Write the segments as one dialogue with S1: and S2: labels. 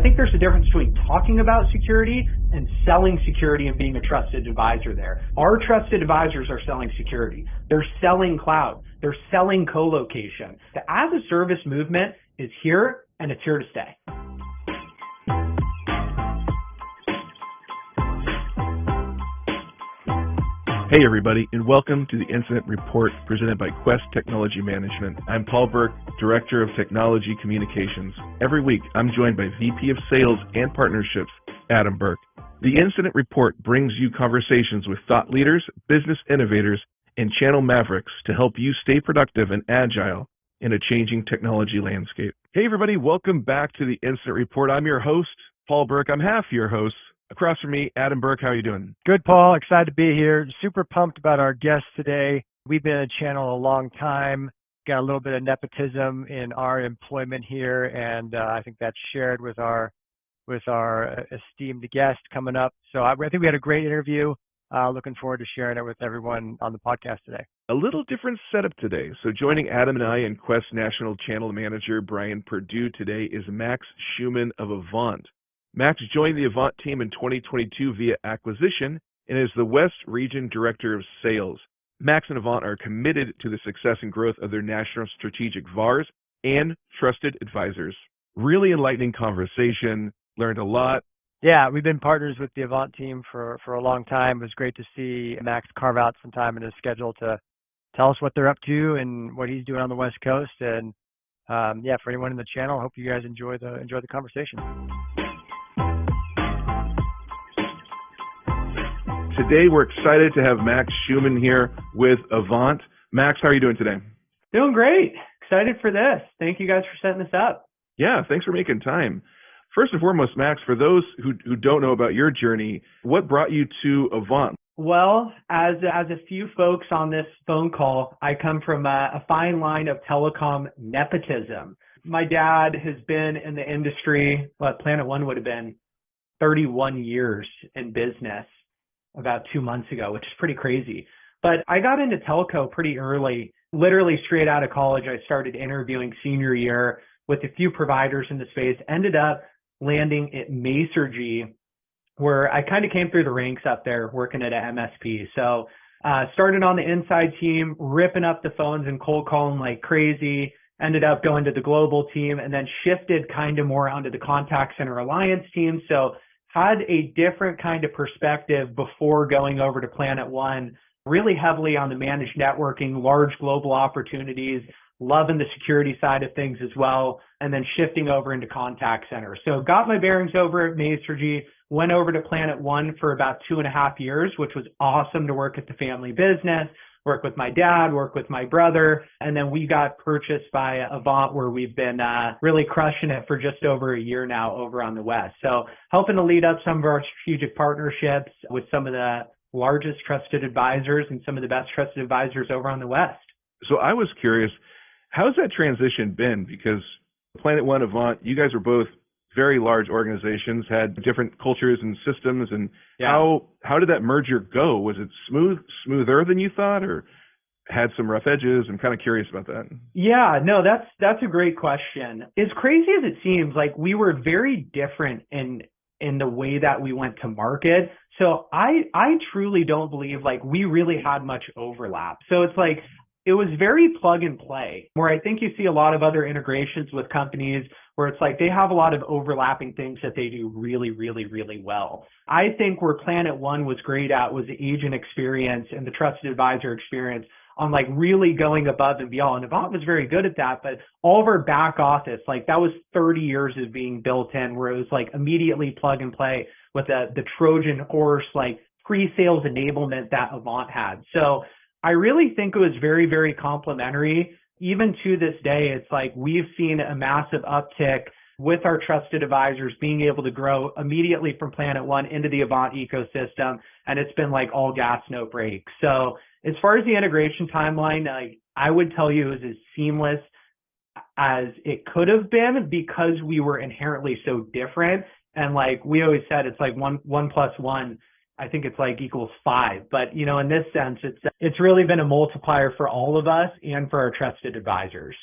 S1: I think there's a difference between talking about security and selling security and being a trusted advisor there. Our trusted advisors are selling security. They're selling cloud. They're selling co-location. The as-a-service movement is here, and it's here to stay.
S2: Hey everybody, and welcome to the Incident Report presented by Quest Technology Management. I'm Paul Burke, Director of Technology Communications. Every week, I'm joined by VP of Sales and Partnerships, Adam Burke. The Incident Report brings you conversations with thought leaders, business innovators, and channel mavericks to help you stay productive and agile in a changing technology landscape. Hey everybody, welcome back to the Incident Report. I'm your host, Paul Burke. I'm half your host. Across from me, Adam Burke, how are you doing?
S3: Good, Paul. Excited to be here. Super pumped about our guest today. We've been in the channel a long time. Got a little bit of nepotism in our employment here, and I think that's shared with our esteemed guest coming up. So I think we had a great interview. Looking forward to sharing it with everyone on the podcast today.
S2: A little different setup today. So joining Adam and I and Quest National Channel Manager Brian Perdue today is Max Schuman of AVANT. Max joined the AVANT team in 2022 via acquisition and is the West Region Director of Sales. Max and AVANT are committed to the success and growth of their national strategic VARs and trusted advisors. Really enlightening conversation, learned a lot.
S3: Yeah, we've been partners with the AVANT team for a long time. It was great to see Max carve out some time in his schedule to tell us what they're up to and what he's doing on the West Coast. And yeah, for anyone in the channel, I hope you guys enjoy the conversation.
S2: Today, we're excited to have Max Schuman here with AVANT. Max, how are you doing today?
S1: Doing great. Excited for this. Thank you guys for setting this up.
S2: Yeah, thanks for making time. First and foremost, Max, for those who don't know about your journey, what brought you to AVANT?
S1: Well, as a few folks on this phone call, I come from a fine line of telecom nepotism. My dad has been in the industry, Planet One would have been 31 years in business about 2 months ago, which is pretty crazy. But I got into telco pretty early, literally straight out of college. I started interviewing senior year with a few providers in the space, ended up landing at Masergy, where I kind of came through the ranks up there working at an MSP. So started on the inside team, ripping up the phones and cold calling like crazy, ended up going to the global team, and then shifted kind of more onto the contact center alliance team. So had a different kind of perspective before going over to Planet One, really heavily on the managed networking, large global opportunities, loving the security side of things as well, and then shifting over into contact center. So got my bearings over at Masergy, went over to Planet One for about 2.5 years, which was awesome to work at the family business, work with my dad, work with my brother, and then we got purchased by AVANT, where we've been really crushing it for just over a year now over on the West. So helping to lead up some of our strategic partnerships with some of the largest trusted advisors and some of the best trusted advisors over on the West.
S2: So I was curious, how's that transition been? Because Planet One, AVANT, you guys are both very large organizations, had different cultures and systems, and how did that merger go? Was it smoother than you thought, or had some rough edges? I'm kind of curious about that.
S1: Yeah, no, that's a great question. As crazy as it seems, like we were very different in the way that we went to market. So I truly don't believe like we really had much overlap. So it's like it was very plug and play, where I think you see a lot of other integrations with companies where it's like they have a lot of overlapping things that they do really, really, really well. I think where Planet One was great at was the agent experience and the trusted advisor experience on like really going above and beyond. And AVANT was very good at that, but all of our back office, like that was 30 years of being built in, where it was like immediately plug and play with the Trojan horse, like pre-sales enablement that AVANT had. So I really think it was very, very complementary. Even to this day, it's like we've seen a massive uptick with our trusted advisors being able to grow immediately from Planet One into the AVANT ecosystem. And it's been like all gas, no brakes. So as far as the integration timeline, I would tell you it was as seamless as it could have been, because we were inherently so different. And like we always said, it's like one plus one, I think it's like equals 5. But, you know, in this sense, it's really been a multiplier for all of us and for our trusted advisors.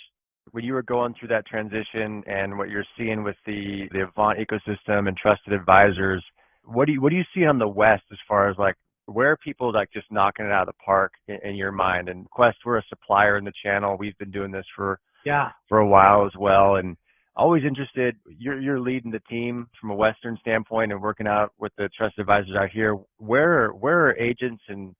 S3: when you were going through that transition and what you're seeing with the Avant ecosystem and trusted advisors, what do you see on the West as far as like where are people like just knocking it out of the park in your mind? And Quest, we're a supplier in the channel. We've been doing this for a while as well, and always interested. You're leading the team from a Western standpoint and working out with the trusted advisors out here. Where are agents and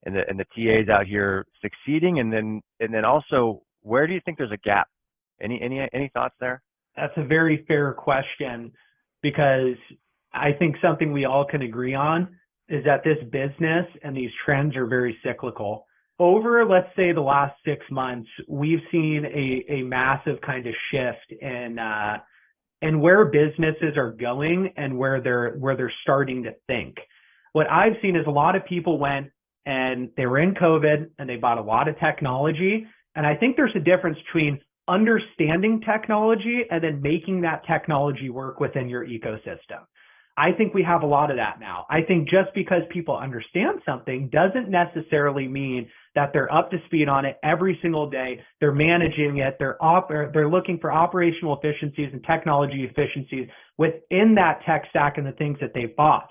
S3: the TAs out here succeeding, and then also where do you think there's a gap? Any thoughts there?
S1: That's a very fair question, because I think something we all can agree on is that this business and these trends are very cyclical. Over, let's say, the last 6 months, we've seen a massive kind of shift in where businesses are going and where they're starting to think. What I've seen is a lot of people went and they were in COVID and they bought a lot of technology. And I think there's a difference between understanding technology and then making that technology work within your ecosystem. I think we have a lot of that now. I think just because people understand something doesn't necessarily mean that they're up to speed on it every single day. They're managing it. They're looking for operational efficiencies and technology efficiencies within that tech stack and the things that they've bought.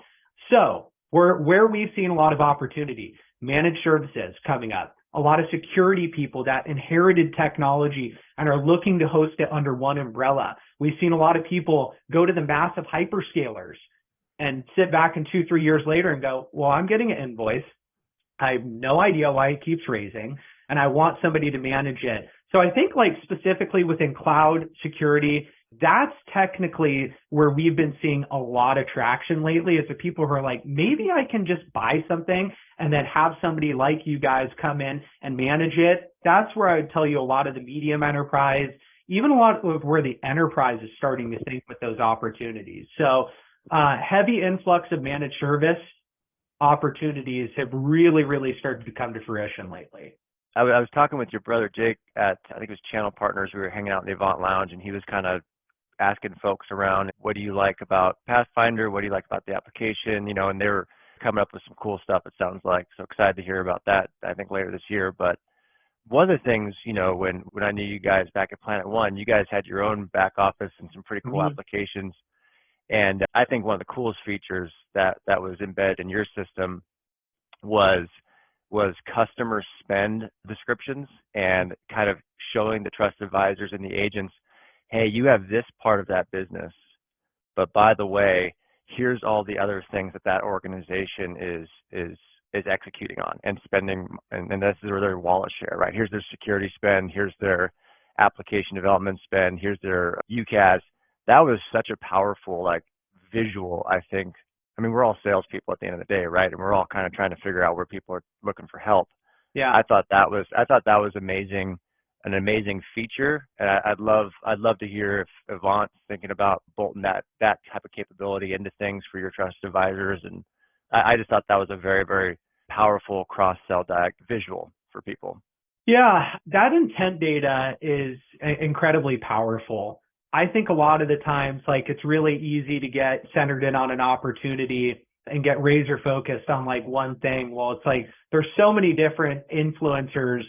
S1: So where we've seen a lot of opportunity, managed services coming up, a lot of security people that inherited technology and are looking to host it under one umbrella. We've seen a lot of people go to the massive hyperscalers and sit back in 2-3 years later and go, well, I'm getting an invoice. I have no idea why it keeps raising, and I want somebody to manage it. So I think like specifically within cloud security, that's technically where we've been seeing a lot of traction lately, is the people who are like, maybe I can just buy something and then have somebody like you guys come in and manage it. That's where I would tell you a lot of the medium enterprise, even a lot of where the enterprise is starting to think with those opportunities. So heavy influx of managed service opportunities have really, really started to come to fruition lately.
S3: I was talking with your brother Jake at, I think it was Channel Partners. We were hanging out in the Avant Lounge, and he was kind of asking folks around, what do you like about Pathfinder? What do you like about the application? You know, and they were coming up with some cool stuff, it sounds like. So excited to hear about that, I think, later this year. But one of the things, you know, when I knew you guys back at Planet One, you guys had your own back office and some pretty cool applications. And I think one of the coolest features that was embedded in your system was customer spend descriptions and kind of showing the trust advisors and the agents, hey, you have this part of that business, but by the way, here's all the other things that organization is executing on and spending, and this is where their wallet share, right? Here's their security spend, here's their application development spend, here's their UCaaS. That was such a powerful like visual, I think. I mean, we're all salespeople at the end of the day, right? And we're all kind of trying to figure out where people are looking for help.
S1: Yeah.
S3: I thought that was amazing, an amazing feature. And I'd love to hear if Avant's thinking about bolting that type of capability into things for your trusted advisors. And I just thought that was a very, very powerful cross-sell visual for people.
S1: Yeah, that intent data is incredibly powerful. I think a lot of the times, like, it's really easy to get centered in on an opportunity and get razor focused on like one thing. Well, it's like there's so many different influencers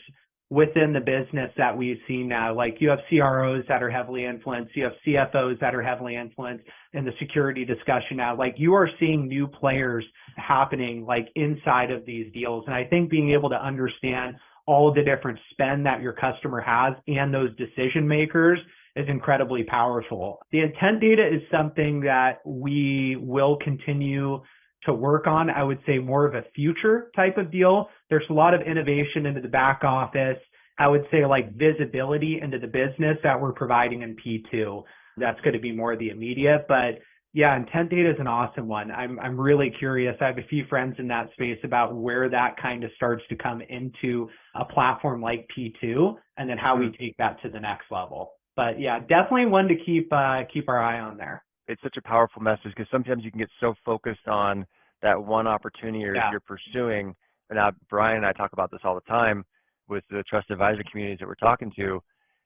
S1: within the business that we've seen now. Like, you have CROs that are heavily influenced, you have CFOs that are heavily influenced in the security discussion now. Like, you are seeing new players happening like inside of these deals. And I think being able to understand all of the different spend that your customer has and those decision makers is incredibly powerful. The intent data is something that we will continue to work on. I would say more of a future type of deal. There's a lot of innovation into the back office. I would say like visibility into the business that we're providing in P2. That's going to be more the immediate, but yeah, intent data is an awesome one. I'm really curious. I have a few friends in that space about where that kind of starts to come into a platform like P2 and then how we take that to the next level. But yeah, definitely one to keep our eye on there.
S3: It's such a powerful message because sometimes you can get so focused on that one opportunity you're pursuing. And now Brian and I talk about this all the time with the trust advisor communities that we're talking to.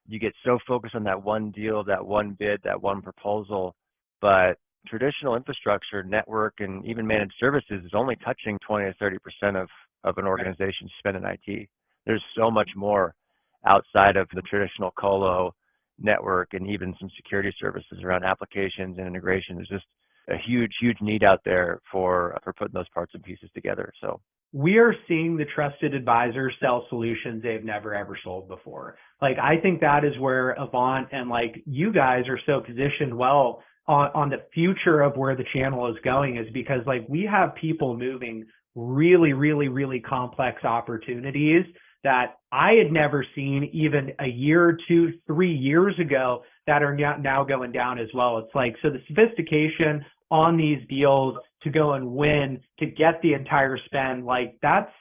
S3: You get so focused on that one deal, that one bid, that one proposal, but traditional infrastructure, network, and even managed services is only touching 20 to 30% of an organization's spend in IT. There's so much more outside of the traditional colo network and even some security services around applications and integration. There's just a huge need out there for putting those parts and pieces together. So
S1: we are seeing the trusted advisor sell solutions they've never ever sold before. Like, I think that is where Avant and like you guys are so positioned well on the future of where the channel is going, is because like we have people moving really complex opportunities that I had never seen even a year, 2, 3 years ago that are now going down as well. It's like, so the sophistication on these deals to go and win, to get the entire spend, like that's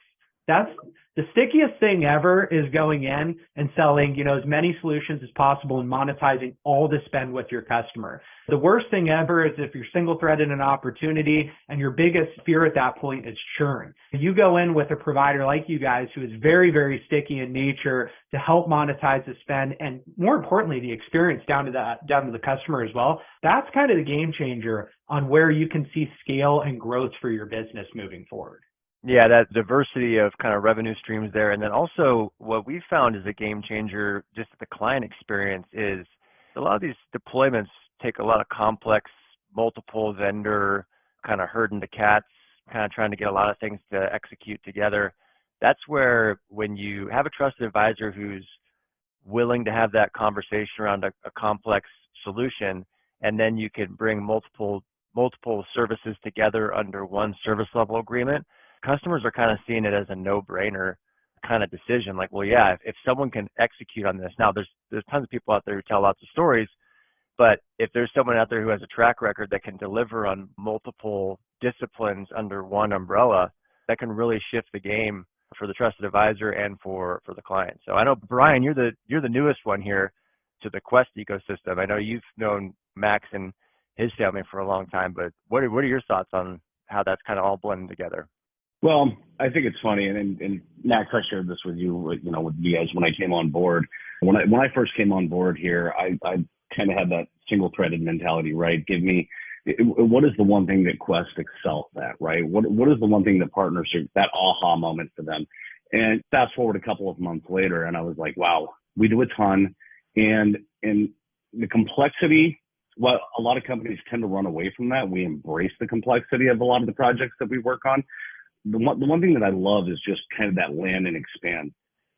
S1: the stickiest thing ever, is going in and selling, as many solutions as possible and monetizing all the spend with your customer. The worst thing ever is if you're single threaded an opportunity and your biggest fear at that point is churn. You go in with a provider like you guys who is very sticky in nature to help monetize the spend, and more importantly, the experience down to the customer as well. That's kind of the game changer on where you can see scale and growth for your business moving forward.
S3: Yeah, that diversity of kind of revenue streams there. And then also what we found is a game changer, just the client experience, is a lot of these deployments take a lot of complex, multiple vendor kind of herding the cats, kind of trying to get a lot of things to execute together. That's where when you have a trusted advisor who's willing to have that conversation around a complex solution, and then you can bring multiple services together under one service level agreement, customers are kind of seeing it as a no-brainer kind of decision. Like, well, yeah, if someone can execute on this, now there's tons of people out there who tell lots of stories, but if there's someone out there who has a track record that can deliver on multiple disciplines under one umbrella, that can really shift the game for the trusted advisor and for the client. So I know, Brian, you're the newest one here to the Quest ecosystem. I know you've known Max and his family for a long time, but what are your thoughts on how that's kind of all blended together?
S4: Well, I think it's funny, and Max, I shared this with you, with you guys when I came on board. When I first came on board here, I kind of had that single-threaded mentality, right? What is the one thing that Quest excels at, right? What is the one thing that partners are, that aha moment for them? And fast forward a couple of months later, and I was like, wow, we do a ton, and the complexity. Well, a lot of companies tend to run away from that. We embrace the complexity of a lot of the projects that we work on. The one thing that I love is just kind of that land and expand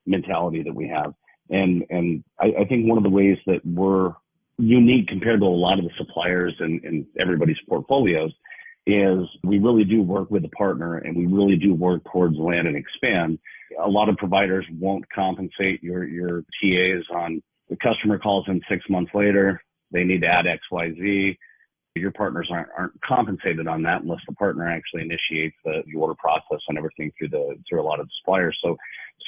S4: mentality that we have. And I think one of the ways that we're unique compared to a lot of the suppliers and everybody's portfolios is we really do work with a partner, and we really do work towards land and expand. A lot of providers won't compensate your TAs on the customer calls in 6 months later. They need to add X, Y, Z. Your partners aren't compensated on that unless the partner actually initiates the order process and everything through a lot of the suppliers.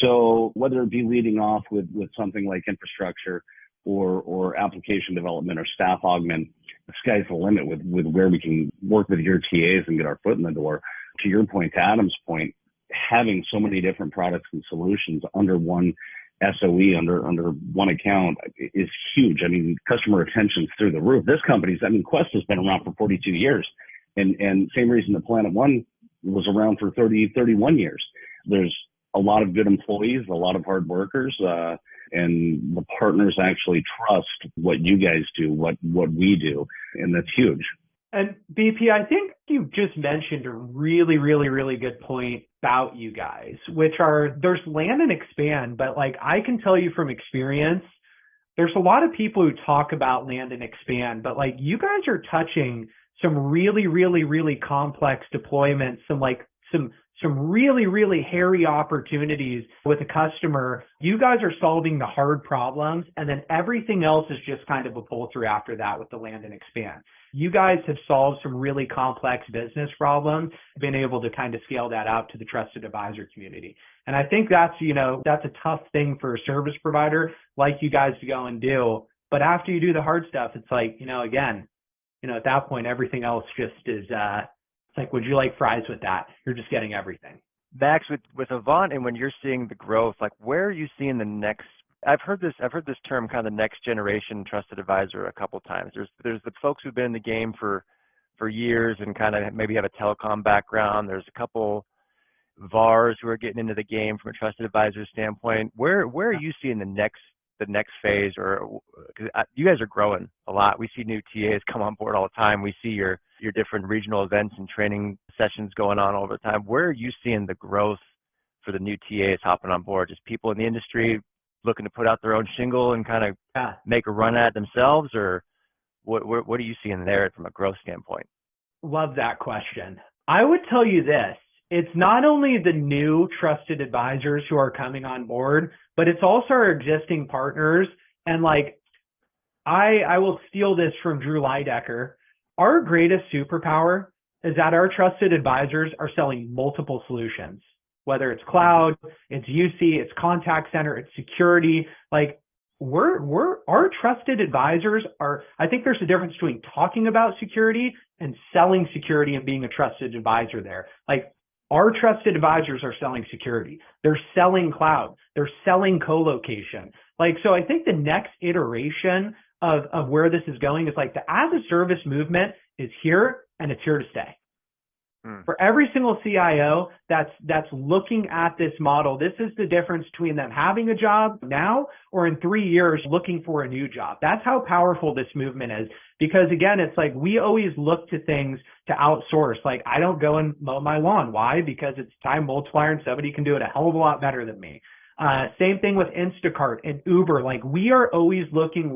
S4: So whether it be leading off with something like infrastructure or application development or staff augment, the sky's the limit with where we can work with your TAs and get our foot in the door. To your point, to Adam's point, having so many different products and solutions under one SOE, under one account, is huge. I mean, customer retention's through the roof. This company's, Quest has been around for 42 years. And same reason that Planet One was around for 31 years. There's a lot of good employees, a lot of hard workers, and the partners actually trust what you guys do, what we do, and that's huge.
S1: And BP, I think you just mentioned a really good point about you guys, which are, there's land and expand, but like I can tell you from experience, there's a lot of people who talk about land and expand, but like you guys are touching some really complex deployments, some really hairy opportunities with a customer. You guys are solving the hard problems, and then everything else is just kind of a pull through after that with the land and expand. You guys have solved some really complex business problems, been able to kind of scale that out to the trusted advisor community. And I think that's a tough thing for a service provider like you guys to go and do. But after you do the hard stuff, it's like, at that point, everything else just is, it's like, would you like fries with that? You're just getting everything.
S3: Max, with Avant, and when you're seeing the growth, like where are you seeing the next? I've heard this term, kind of the next generation trusted advisor, a couple times. There's the folks who've been in the game for years and kind of maybe have a telecom background. There's a couple VARs who are getting into the game from a trusted advisor standpoint. Where are you seeing the next the next phase, or because you guys are growing a lot. We see new TAs come on board all the time. We see your different regional events and training sessions going on all the time. Where are you seeing the growth for the new TAs hopping on board? Just people in the industry looking to put out their own shingle and kind of make a run at it themselves, or what are you seeing there from a growth standpoint?
S1: Love that question. I would tell you this. It's not only the new trusted advisors who are coming on board, but it's also our existing partners. And like, I will steal this from Drew Leidecker. Our greatest superpower is that our trusted advisors are selling multiple solutions, whether it's cloud, it's UC, it's contact center, it's security. Like, our trusted advisors are, I think there's a difference between talking about security and selling security and being a trusted advisor there. Like, our trusted advisors are selling security. They're selling cloud. They're selling co-location. Like, so I think the next iteration of where this is going is like the as a service movement is here and it's here to stay. For every single CIO that's looking at this model, this is the difference between them having a job now or in 3 years looking for a new job. That's how powerful this movement is. Because again, it's like we always look to things to outsource. Like, I don't go and mow my lawn. Why? Because it's time multiplier and somebody can do it a hell of a lot better than me. Same thing with Instacart and Uber. Like, we are always looking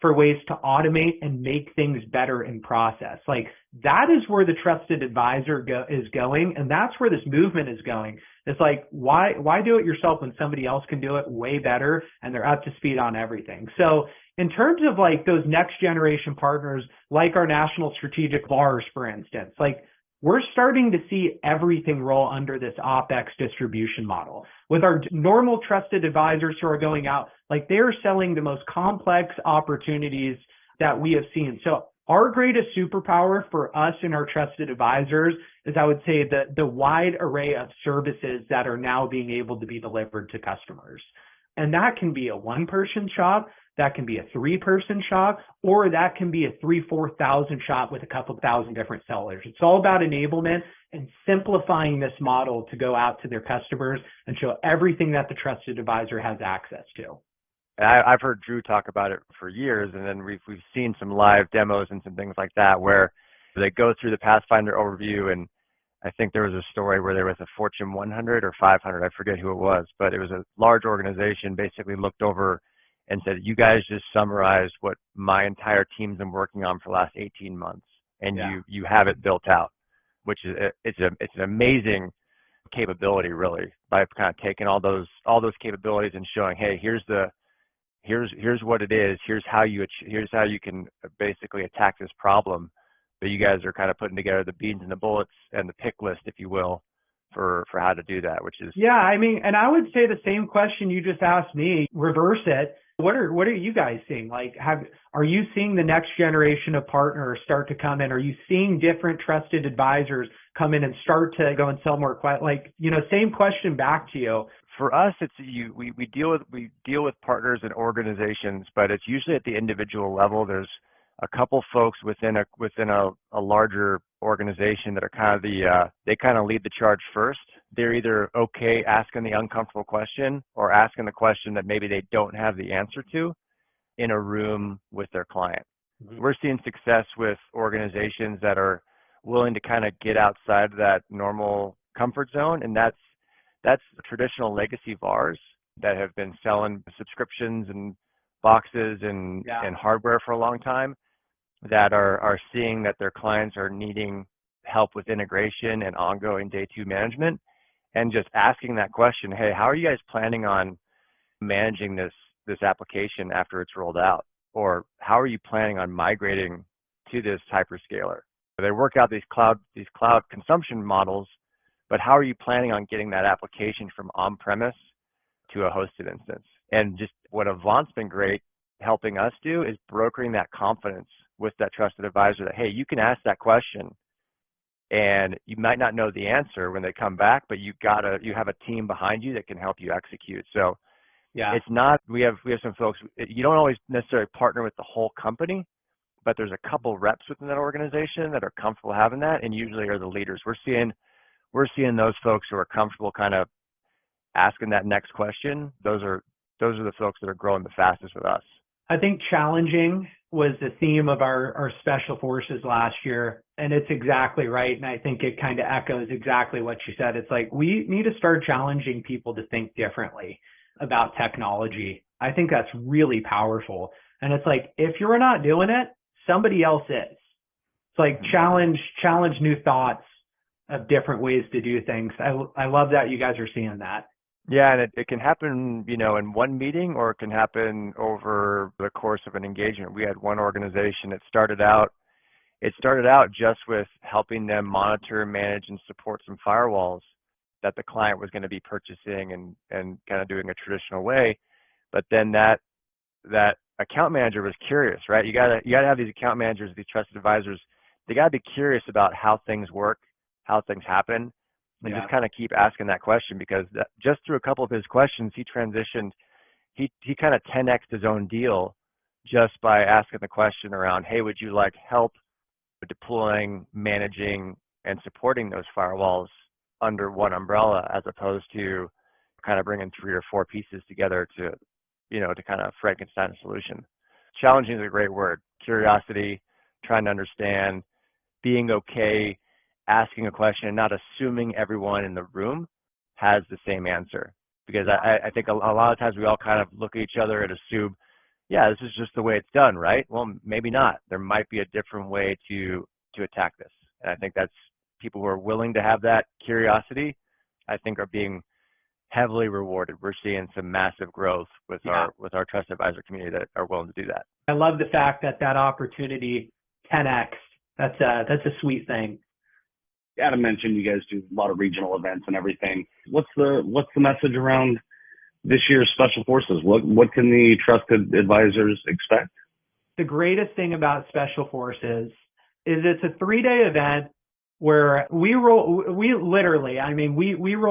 S1: for ways to automate and make things better in process. Like, that is where the trusted advisor is going, and that's where this movement is going. It's like, why do it yourself when somebody else can do it way better and they're up to speed on everything? So in terms of like those next generation partners, like our national strategic VARs, for instance, like, we're starting to see everything roll under this OpEx distribution model. With our normal trusted advisors who are going out, like, they're selling the most complex opportunities that we have seen. So our greatest superpower for us and our trusted advisors is, I would say, the wide array of services that are now being able to be delivered to customers. And that can be a one-person shop, that can be a three-person shop, or that can be a 3,000-4,000 shop with a couple thousand different sellers. It's all about enablement and simplifying this model to go out to their customers and show everything that the trusted advisor has access to.
S3: I've heard Drew talk about it for years, and then we've seen some live demos and some things like that where they go through the Pathfinder overview, and I think there was a story where there was a Fortune 100 or 500, I forget who it was, but it was a large organization basically looked over and said, you guys just summarized what my entire team's been working on for the last 18 months, and you have it built out, which is it's an amazing capability, really, by kind of taking all those capabilities and showing, hey, here's what it is, here's how you can basically attack this problem. But you guys are kind of putting together the beans and the bullets and the pick list, if you will, for how to do that, which is...
S1: Yeah, I mean, and I would say the same question you just asked me, reverse it. What are you guys seeing? Like, are you seeing the next generation of partners start to come in? Are you seeing different trusted advisors come in and start to go and sell more? Like, same question back to you.
S3: For us, it's we deal with partners and organizations, but it's usually at the individual level. There's a couple folks within a larger organization that are kind of they kind of lead the charge first. They're either okay asking the uncomfortable question or asking the question that maybe they don't have the answer to in a room with their client. Mm-hmm. We're seeing success with organizations that are willing to kind of get outside of that normal comfort zone, and that's traditional legacy VARs that have been selling subscriptions and boxes and hardware for a long time, that are seeing that their clients are needing help with integration and ongoing day two management, and just asking that question, hey, how are you guys planning on managing this application after it's rolled out? Or how are you planning on migrating to this hyperscaler? They work out these cloud consumption models, but how are you planning on getting that application from on-premise to a hosted instance? And just what AVANT's been great helping us do is brokering that confidence with that trusted advisor that, hey, you can ask that question and you might not know the answer when they come back, but you have a team behind you that can help you execute. So it's not, we have some folks, you don't always necessarily partner with the whole company, but there's a couple reps within that organization that are comfortable having that, and usually are the leaders. We're seeing those folks who are comfortable kind of asking that next question. Those are those are the folks that are growing the fastest with us.
S1: I think challenging was the theme of our special forces last year. And it's exactly right. And I think it kind of echoes exactly what you said. It's like we need to start challenging people to think differently about technology. I think that's really powerful. And it's like, if you're not doing it, somebody else is. It's like challenge new thoughts of different ways to do things. I love that you guys are seeing that.
S3: Yeah, and it can happen, in one meeting, or it can happen over the course of an engagement. We had one organization that started out just with helping them monitor, manage, and support some firewalls that the client was going to be purchasing and kind of doing a traditional way. But then that account manager was curious, right? You gotta have these account managers, these trusted advisors. They gotta be curious about how things work, how things happen, and just kind of keep asking that question, because just through a couple of his questions, he transitioned. He kind of 10x'd his own deal just by asking the question around, hey, would you like help deploying, managing, and supporting those firewalls under one umbrella, as opposed to kind of bringing 3 or 4 pieces together to kind of Frankenstein a solution. Challenging is a great word. Curiosity, trying to understand, being okay asking a question and not assuming everyone in the room has the same answer. Because I think a lot of times we all kind of look at each other and assume, yeah, this is just the way it's done, right? Well, maybe not. There might be a different way to attack this. And I think that's people who are willing to have that curiosity, I think, are being heavily rewarded. We're seeing some massive growth with our trusted advisor community that are willing to do that.
S1: I love the fact that opportunity 10x. That's a sweet thing.
S4: Adam mentioned you guys do a lot of regional events and everything. What's the message around this year's Special Forces? What can the trusted advisors expect?
S1: The greatest thing about Special Forces is it's a 3-day event where we roll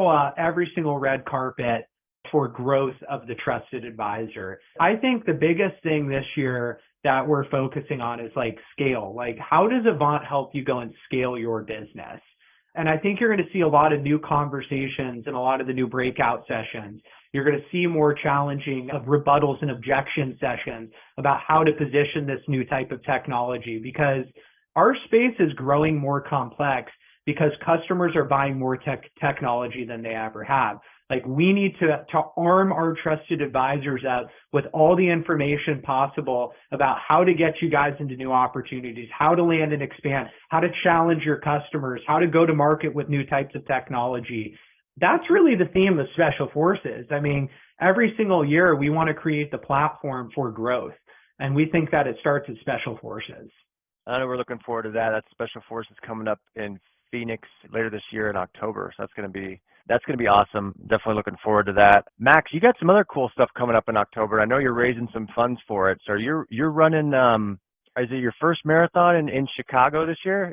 S1: out every single red carpet for growth of the trusted advisor. I think the biggest thing this year that we're focusing on is like scale. Like, how does Avant help you go and scale your business? And I think you're going to see a lot of new conversations and a lot of the new breakout sessions. You're going to see more challenging of rebuttals and objection sessions about how to position this new type of technology, because our space is growing more complex because customers are buying more technology than they ever have. Like, we need to arm our trusted advisors up with all the information possible about how to get you guys into new opportunities, how to land and expand, how to challenge your customers, how to go to market with new types of technology. That's really the theme of Special Forces. I mean, every single year we want to create the platform for growth, and we think that it starts at Special Forces.
S3: I know we're looking forward to that. That's Special Forces coming up in Phoenix later this year in October. So that's going to be awesome. Definitely looking forward to that. Max, you got some other cool stuff coming up in October. I know you're raising some funds for it. So you're running, is it your first marathon in Chicago this year?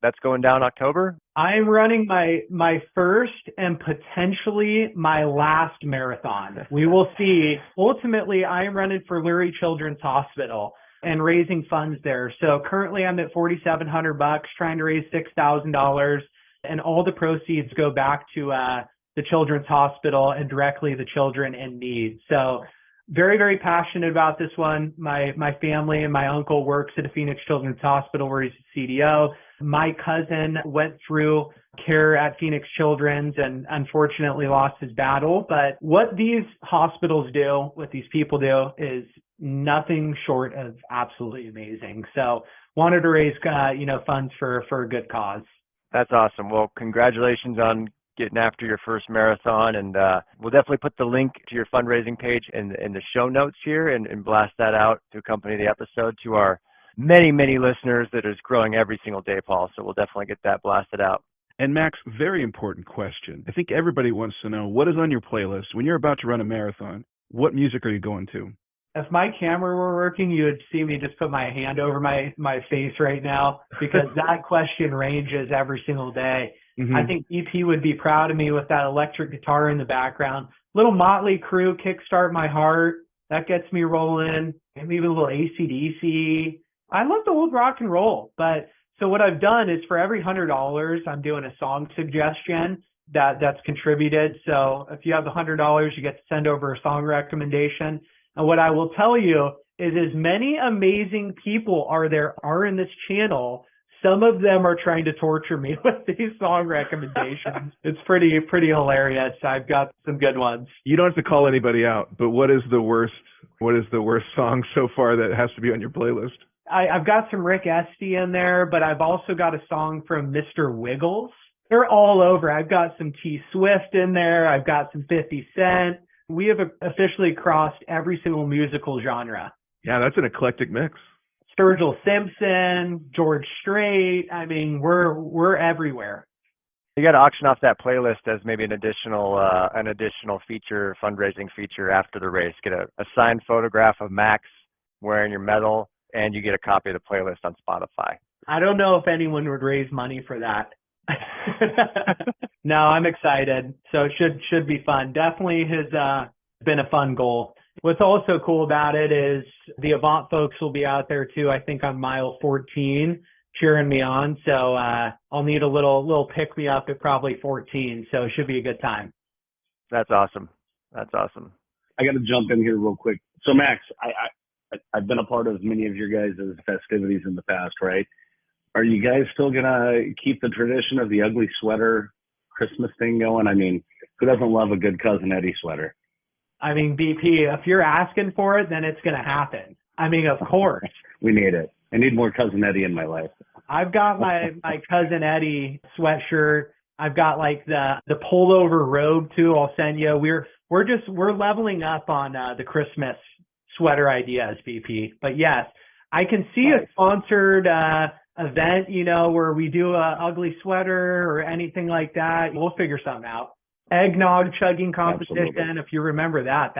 S3: That's going down October?
S1: I'm running my first and potentially my last marathon. We will see. Ultimately, I'm running for Lurie Children's Hospital and raising funds there. So currently I'm at $4,700, trying to raise $6,000, and all the proceeds go back to the Children's Hospital and directly the children in need. So very, very passionate about this one. My family and my uncle works at a Phoenix Children's Hospital where he's a CDO. My cousin went through care at Phoenix Children's and unfortunately lost his battle. But what these hospitals do, what these people do, is nothing short of absolutely amazing. So wanted to raise, funds for a good cause.
S3: That's awesome. Well, congratulations on getting after your first marathon, and we'll definitely put the link to your fundraising page in the show notes here and blast that out to accompany the episode to our many, many listeners that is growing every single day, Paul. So we'll definitely get that blasted out.
S2: And Max, very important question. I think everybody wants to know, what is on your playlist when you're about to run a marathon? What music are you going to?
S1: If my camera were working, you would see me just put my hand over my face right now, because that question ranges every single day. Mm-hmm. I think EP would be proud of me with that electric guitar in the background. Little Motley Crue, Kickstart My Heart. That gets me rolling. Maybe even a little AC/DC. I love the old rock and roll. But so what I've done is for every $100, I'm doing a song suggestion. that's contributed. So if you have the $100, you get to send over a song recommendation. And what I will tell you is as many amazing people are in this channel, some of them are trying to torture me with these song recommendations. It's pretty hilarious. I've got some good ones.
S2: You don't have to call anybody out, but what is the worst song so far that has to be on your playlist?
S1: I've got some Rick Esty in there, but I've also got a song from Mr. Wiggles. They're all over. I've got some T Swift in there. I've got some 50 Cent. We have officially crossed every single musical genre.
S2: Yeah, that's an eclectic mix.
S1: Sturgill Simpson, George Strait. I mean, we're everywhere.
S3: You got to auction off that playlist as maybe an additional feature, fundraising feature after the race. Get a signed photograph of Max wearing your medal, and you get a copy of the playlist on Spotify.
S1: I don't know if anyone would raise money for that. No, I'm excited. So it should be fun. Definitely has been a fun goal. What's also cool about it is the Avant folks will be out there too, I think on mile 14, cheering me on. So I'll need a little pick me up at probably 14. So it should be a good time.
S3: That's awesome. That's awesome.
S4: I got to jump in here real quick. So Max, I've been a part of many of your guys' festivities in the past, right? Are you guys still going to keep the tradition of the ugly sweater Christmas thing going? I mean, who doesn't love a good Cousin Eddie sweater?
S1: I mean, BP, if you're asking for it, then it's going to happen. I mean, of course.
S4: We need it. I need more Cousin Eddie in my life.
S1: I've got my Cousin Eddie sweatshirt. I've got like the pullover robe too. I'll send you. We're leveling up on the Christmas sweater ideas, BP. But yes, I can see a sponsored event, where we do a ugly sweater or anything like that. We'll figure something out. Eggnog chugging competition. Absolutely. If you remember that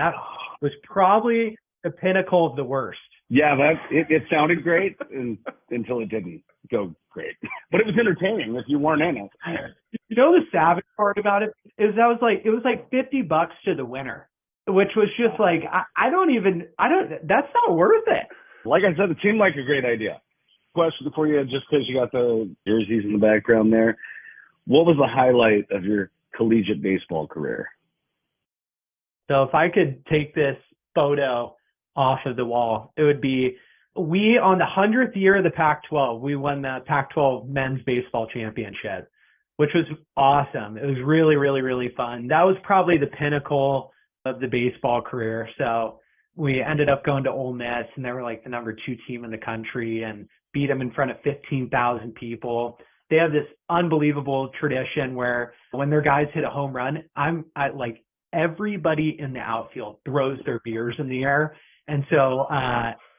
S1: was probably the pinnacle of the worst.
S4: Yeah, it sounded great until it didn't go great. But it was entertaining if you weren't in it.
S1: You know the savage part about it is it was like $50 to the winner, which was just like that's not worth it.
S4: Like I said, it seemed like a great idea. Question for you, just because you got the jerseys in the background there. What was the highlight of your collegiate baseball career?
S1: So if I could take this photo off of the wall, it would be we on the 100th year of the Pac-12, we won the Pac-12 men's baseball championship, which was awesome. It was really, really, really fun. That was probably the pinnacle of the baseball career. So we ended up going to Ole Miss, and they were like the number 2 team in the country and beat them in front of 15,000 people. They have this unbelievable tradition where when their guys hit a home run, like everybody in the outfield throws their beers in the air. And so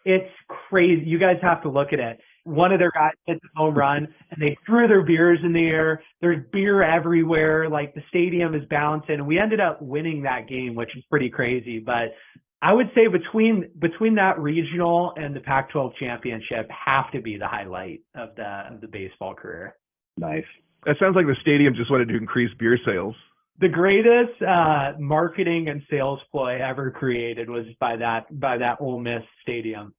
S1: it's crazy. You guys have to look at it. One of their guys hit the home run and they threw their beers in the air. There's beer everywhere. Like the stadium is bouncing. And we ended up winning that game, which is pretty crazy. But I would say between that regional and the Pac-12 championship have to be the highlight of the baseball career.
S4: Nice.
S2: That sounds like the stadium just wanted to increase beer sales.
S1: The greatest marketing and sales ploy ever created was by that Ole Miss stadium.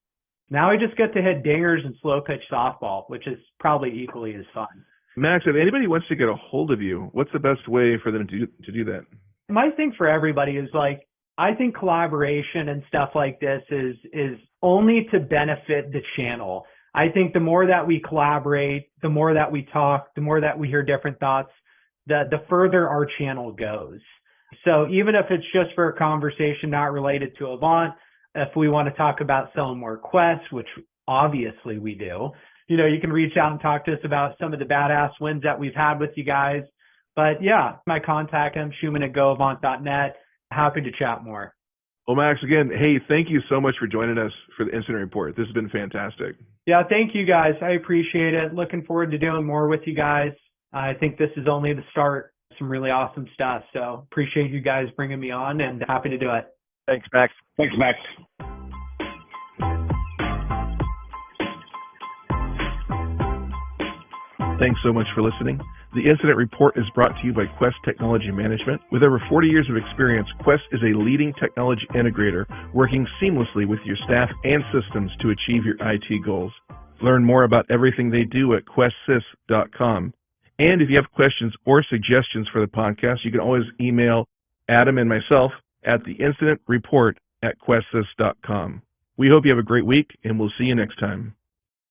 S1: Now I just get to hit dingers and slow pitch softball, which is probably equally as fun.
S2: Max, if anybody wants to get a hold of you, what's the best way for them to do that?
S1: My thing for everybody is like, I think collaboration and stuff like this is only to benefit the channel. I think the more that we collaborate, the more that we talk, the more that we hear different thoughts, the further our channel goes. So even if it's just for a conversation not related to Avant, if we want to talk about selling more quests, which obviously we do, you can reach out and talk to us about some of the badass wins that we've had with you guys. But yeah, my contact, M. Schuman at goavant.net. Happy to chat more.
S2: Well, Max, again, hey, thank you so much for joining us for the incident report. This has been fantastic.
S1: Yeah, thank you guys. I appreciate it. Looking forward to doing more with you guys. I think this is only the start. Some really awesome stuff. So appreciate you guys bringing me on and happy to do it.
S3: Thanks, Max.
S4: Thanks, Max.
S2: Thanks so much for listening. The Incident Report is brought to you by Quest Technology Management. With over 40 years of experience, Quest is a leading technology integrator working seamlessly with your staff and systems to achieve your IT goals. Learn more about everything they do at questsys.com. And if you have questions or suggestions for the podcast, you can always email Adam and myself at theinциdentreport@questsys.com. We hope you have a great week, and we'll see you next time.